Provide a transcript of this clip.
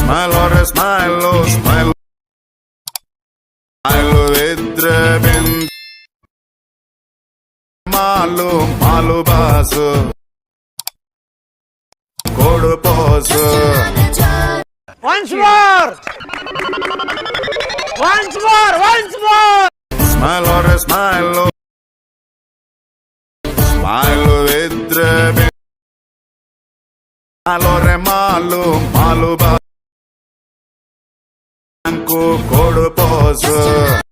Smile or a smile, oh smile. Smile vidre bind. Malu, malu basu. Kodu posu. Once more! Once more! Once more! Smile or a smile, oh. Smile vidre bind. Malu re malu, malu basu. Kodu posu.